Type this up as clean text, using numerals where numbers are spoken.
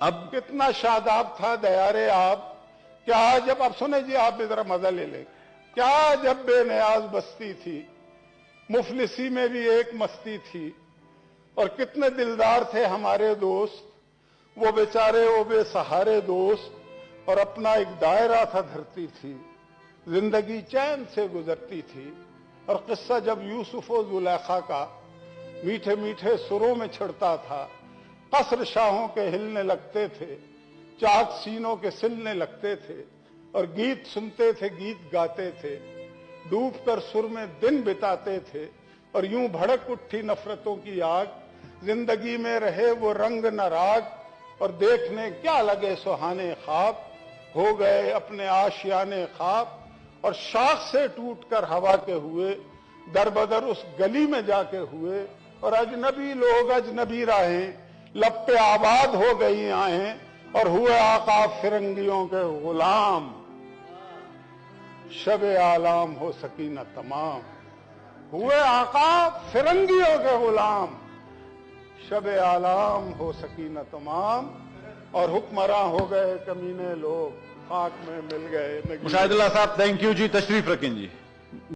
اب کتنا شاداب تھا دیارے آپ، کیا جب، اب سنے جی آپ بھی ذرا مزہ لے لیں، کیا جب بے نیاز بستی تھی، مفلسی میں بھی ایک مستی تھی، اور کتنے دلدار تھے ہمارے دوست، وہ بیچارے وہ بے سہارے دوست، اور اپنا ایک دائرہ تھا دھرتی تھی، زندگی چین سے گزرتی تھی۔ اور قصہ جب یوسف و زلیخا کا میٹھے میٹھے سروں میں چھڑتا تھا، قصر شاہوں کے ہلنے لگتے تھے، چاک سینوں کے سلنے لگتے تھے، اور گیت سنتے تھے، گیت گاتے تھے، ڈوب کر سر میں دن بتاتے تھے، اور یوں بھڑک اٹھی نفرتوں کی آگ، زندگی میں رہے وہ رنگ نہ راگ، اور دیکھنے کیا لگے سہانے خواب، ہو گئے اپنے آشیانے خواب، اور شاخ سے ٹوٹ کر ہوا کے ہوئے، در بدر اس گلی میں جا کے ہوئے، اور اجنبی لوگ اجنبی راہیں، لب پہ آباد ہو گئی آہیں، اور ہوئے آقا فرنگیوں کے غلام، شب آلام ہو سکینہ تمام، ہوئے آقا فرنگیوں کے غلام، شب آلام ہو سکینہ تمام، اور حکمراں ہو گئے کمینے لوگ، خاک میں مل گئے۔ مشاہد اللہ صاحب تھینک یو جی، تشریف رکھیں جی۔